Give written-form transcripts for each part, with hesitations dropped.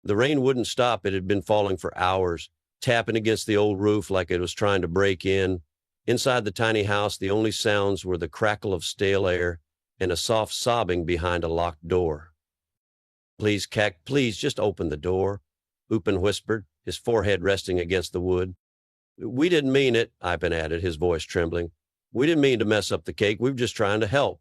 The rain wouldn't stop. It had been falling for hours, tapping against the old roof like it was trying to break in. Inside the tiny house, the only sounds were the crackle of stale air and a soft sobbing behind a locked door. "Please, Cac, please, just open the door," Upin whispered, his forehead resting against the wood. "We didn't mean it," Ivan added, his voice trembling. "We didn't mean to mess up the cake. We were just trying to help."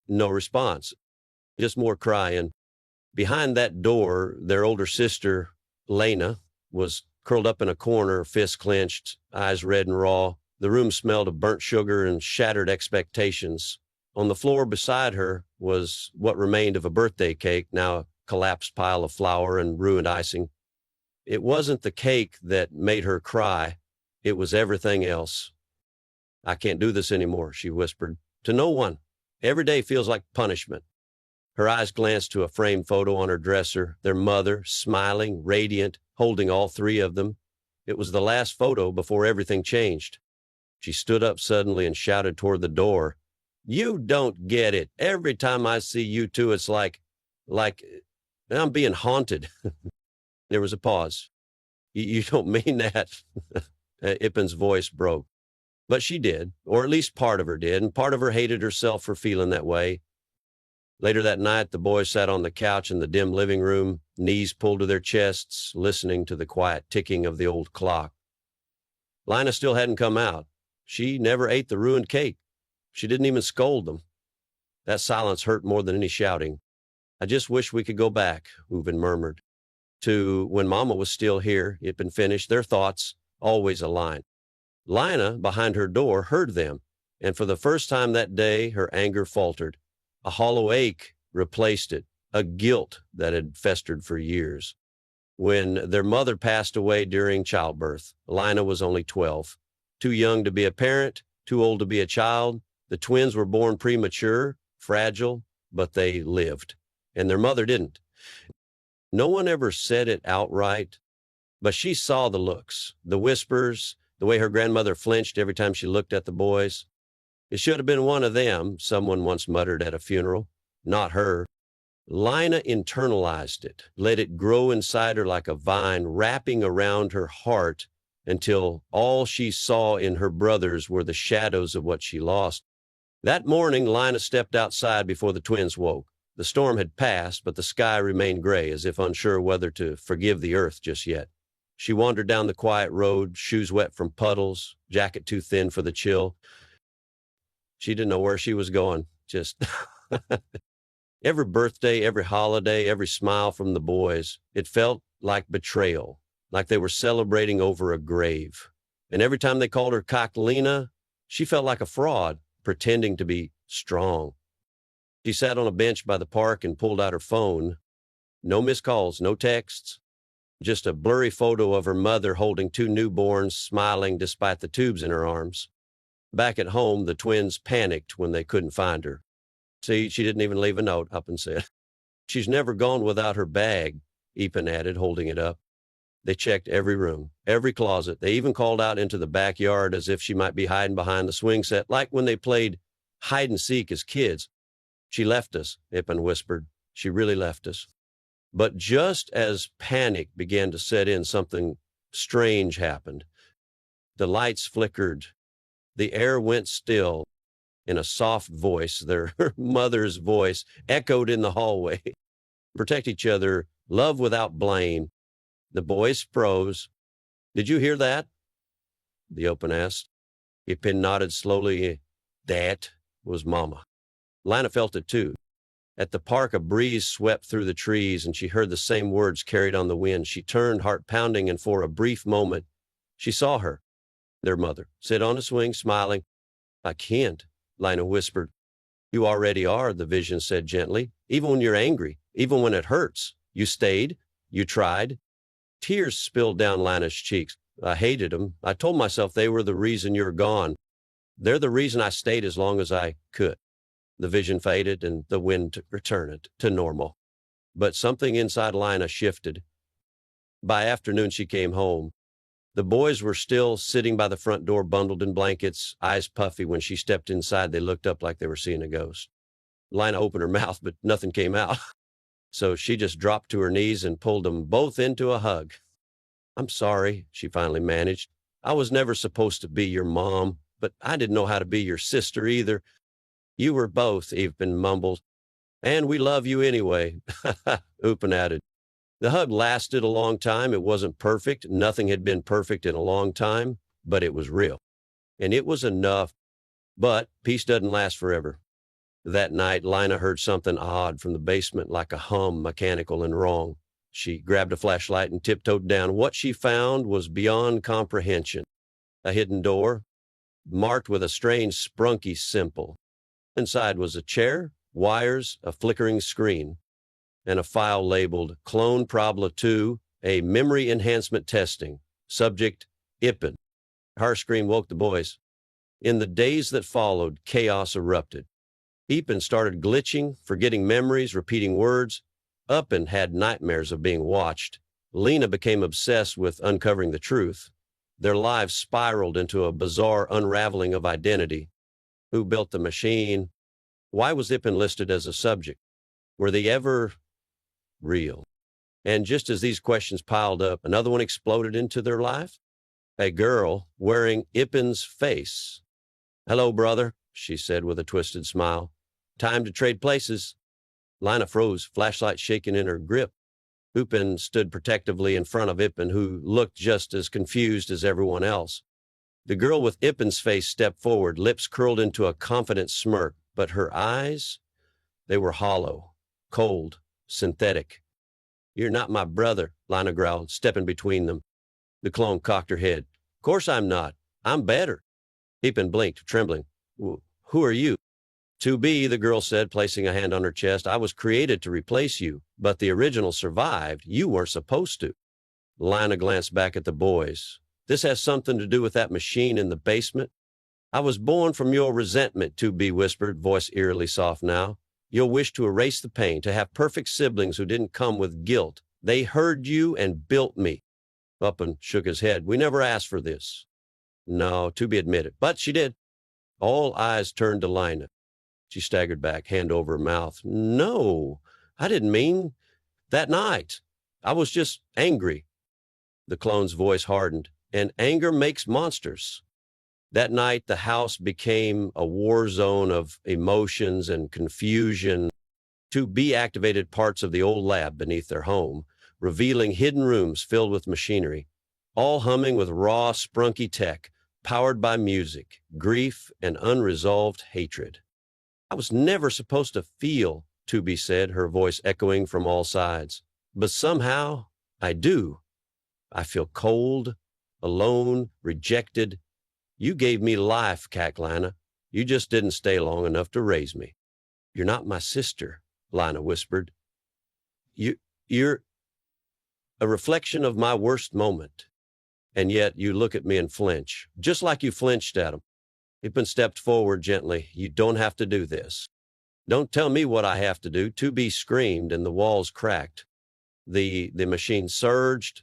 No response, just more crying. Behind that door, their older sister, Lena, was curled up in a corner, fists clenched, eyes red and raw. The room smelled of burnt sugar and shattered expectations. On the floor beside her was what remained of a birthday cake, now a collapsed pile of flour and ruined icing. It wasn't the cake that made her cry. It was everything else. "I can't do this anymore," she whispered. "To no one. Every day feels like punishment." Her eyes glanced to a framed photo on her dresser, their mother, smiling, radiant, holding all three of them. It was the last photo before everything changed. She stood up suddenly and shouted toward the door, "You don't get it. Every time I see you two, it's like I'm being haunted." There was a pause. You don't mean that." Ippen's voice broke. But she did, or at least part of her did, and part of her hated herself for feeling that way. Later that night, the boys sat on the couch in the dim living room, knees pulled to their chests, listening to the quiet ticking of the old clock. Lina still hadn't come out. She never ate the ruined cake. She didn't even scold them. That silence hurt more than any shouting. "I just wish we could go back," Uven murmured. "To when Mama was still here," Ippen finished, their thoughts always aligned. Lina, behind her door, heard them, and for the first time that day, her anger faltered. A hollow ache replaced it, a guilt that had festered for years. When their mother passed away during childbirth, Lina was only 12. Too young to be a parent, too old to be a child. The twins were born premature, fragile, but they lived, and their mother didn't. No one ever said it outright, but she saw the looks, the whispers, the way her grandmother flinched every time she looked at the boys. "It should have been one of them," someone once muttered at a funeral. Not her. Lina internalized it, let it grow inside her like a vine, wrapping around her heart until all she saw in her brothers were the shadows of what she lost. That morning, Lina stepped outside before the twins woke. The storm had passed, but the sky remained gray, as if unsure whether to forgive the earth just yet. She wandered down the quiet road, shoes wet from puddles, jacket too thin for the chill. She didn't know where she was going, just every birthday, every holiday, every smile from the boys, it felt like betrayal, like they were celebrating over a grave. And every time they called her Kaklina, she felt like a fraud, pretending to be strong. She sat on a bench by the park and pulled out her phone. No missed calls, no texts, just a blurry photo of her mother holding two newborns, smiling despite the tubes in her arms. Back at home, the twins panicked when they couldn't find her. "See, she didn't even leave a note," Uppen said. "She's never gone without her bag," Ippen added, holding it up. They checked every room, every closet. They even called out into the backyard as if she might be hiding behind the swing set, like when they played hide and seek as kids. "She left us," Ippen whispered. "She really left us." But just as panic began to set in, something strange happened. The lights flickered. The air went still. In a soft voice, their mother's voice, echoed in the hallway. "Protect each other, love without blame." The boys froze. "Did you hear that?" the Open asked. Ippen nodded slowly. That was Mama. Lina felt it too. At the park, a breeze swept through the trees, and she heard the same words carried on the wind. She turned, heart pounding, and for a brief moment, she saw her, their mother, sit on a swing, smiling. "I can't," Lina whispered. "You already are," the vision said gently. "Even when you're angry, even when it hurts. You stayed. You tried." Tears spilled down Lina's cheeks. "I hated them. I told myself they were the reason you're gone. They're the reason I stayed as long as I could." The vision faded, and the wind returned to normal. But something inside Lina shifted. By afternoon, she came home. The boys were still sitting by the front door, bundled in blankets, eyes puffy. When she stepped inside, they looked up like they were seeing a ghost. Lina opened her mouth, but nothing came out. So she just dropped to her knees and pulled them both into a hug. I'm sorry, she finally managed. I was never supposed to be your mom, but I didn't know how to be your sister either. You were both, Evelyn mumbled. And we love you anyway, Upin added. The hug lasted a long time. It wasn't perfect. Nothing had been perfect in a long time, but it was real. And it was enough. But peace doesn't last forever. That night, Lina heard something odd from the basement, like a hum, mechanical and wrong. She grabbed a flashlight and tiptoed down. What she found was beyond comprehension. A hidden door, marked with a strange Sprunki symbol. Inside was a chair, wires, a flickering screen, and a file labeled Clone Probla 2, a memory enhancement testing. Subject, Ipin. Her scream woke the boys. In the days that followed, chaos erupted. Ipin started glitching, forgetting memories, repeating words. Upin had nightmares of being watched. Lina became obsessed with uncovering the truth. Their lives spiraled into a bizarre unraveling of identity. Who built the machine? Why was Ipin listed as a subject? Were they ever real? And just as these questions piled up, another one exploded into their life. A girl wearing Ipin's face. Hello, brother, she said with a twisted smile. Time to trade places. Lina froze, flashlight shaking in her grip. Upin stood protectively in front of Ipin, who looked just as confused as everyone else. The girl with Ipin's face stepped forward, lips curled into a confident smirk, but her eyes, they were hollow, cold, synthetic. You're not my brother, Lina growled, stepping between them. The clone cocked her head. Of course I'm not. I'm better. Ipin blinked, trembling. Who are you? To be, the girl said, placing a hand on her chest. I was created to replace you, but the original survived. You weren't supposed to. Lina glanced back at the boys. This has something to do with that machine in the basement? I was born from your resentment, To Be whispered, voice eerily soft now. Your wish to erase the pain, to have perfect siblings who didn't come with guilt. They heard you and built me. Upin shook his head. We never asked for this. No, To Be admitted, but she did. All eyes turned to Lina. She staggered back, hand over her mouth. No, I didn't mean that night. I was just angry. The clone's voice hardened. And anger makes monsters. That night, the house became a war zone of emotions and confusion. To Be activated parts of the old lab beneath their home, revealing hidden rooms filled with machinery, all humming with raw, sprunky tech, powered by music, grief, and unresolved hatred. I was never supposed to feel, To Be said, her voice echoing from all sides. But somehow, I do. I feel cold, alone, rejected. You gave me life, Lina. You just didn't stay long enough to raise me. You're not my sister, Lina whispered. You're a reflection of my worst moment. And yet you look at me and flinch, just like you flinched at him. Ipin stepped forward gently. You don't have to do this. Don't tell me what I have to do. To Be screamed, and the walls cracked. The machine surged.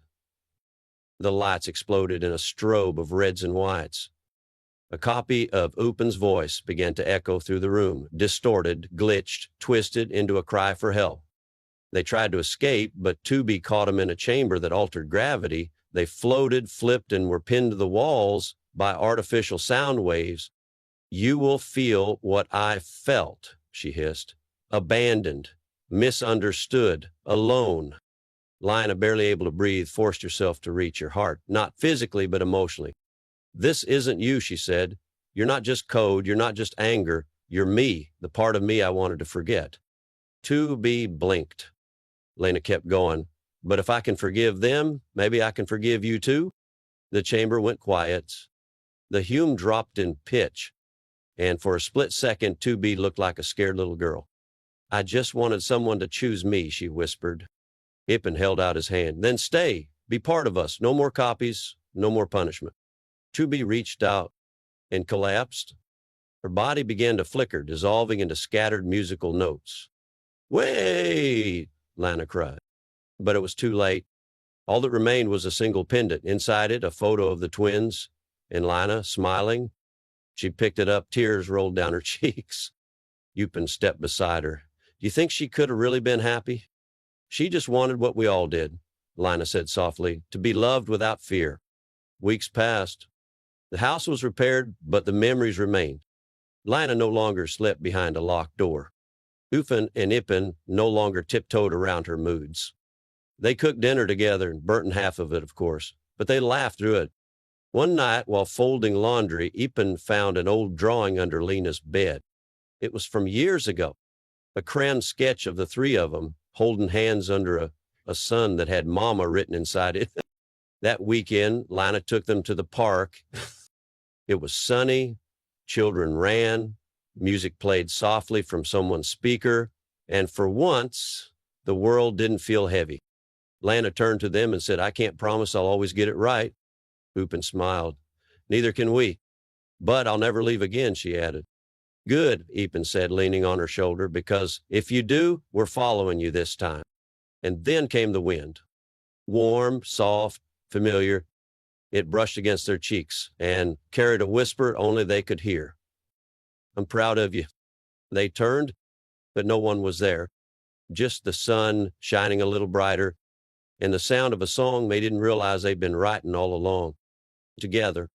The lights exploded in a strobe of reds and whites. A copy of Upin's voice began to echo through the room, distorted, glitched, twisted into a cry for help. They tried to escape, but To Be caught them in a chamber that altered gravity. They floated, flipped, and were pinned to the walls by artificial sound waves. You will feel what I felt, she hissed. Abandoned, misunderstood, alone. Lina, barely able to breathe, forced herself to reach her heart, not physically, but emotionally. This isn't you, she said. You're not just code, you're not just anger. You're me, the part of me I wanted to forget. To Be blinked. Lina kept going. But if I can forgive them, maybe I can forgive you too? The chamber went quiet. The hume dropped in pitch, and for a split second, To Be looked like a scared little girl. I just wanted someone to choose me, she whispered. Ipin held out his hand. Then stay, be part of us. No more copies, no more punishment. To Be reached out and collapsed. Her body began to flicker, dissolving into scattered musical notes. Wait, Lina cried. But it was too late. All that remained was a single pendant. Inside it, a photo of the twins, and Lina, smiling. She picked it up, tears rolled down her cheeks. Upin stepped beside her. Do you think she could have really been happy? She just wanted what we all did, Lina said softly, to be loved without fear. Weeks passed. The house was repaired, but the memories remained. Lina no longer slept behind a locked door. Uffen and Ippen no longer tiptoed around her moods. They cooked dinner together and burnt half of it, of course, but they laughed through it. One night, while folding laundry, Ippen found an old drawing under Lena's bed. It was from years ago, a crayon sketch of the three of them holding hands under a sun that had Mama written inside it. That weekend, Lina took them to the park. It was sunny, children ran, music played softly from someone's speaker, and for once, the world didn't feel heavy. Lina turned to them and said, "I can't promise I'll always get it right." Uppen smiled. "Neither can we. But I'll never leave again," she added. "Good," Ippen said, leaning on her shoulder, "because if you do, we're following you this time." And then came the wind. Warm, soft, familiar. It brushed against their cheeks and carried a whisper only they could hear. "I'm proud of you." They turned, but no one was there. Just the sun shining a little brighter and the sound of a song they didn't realize they'd been writing all along. Together,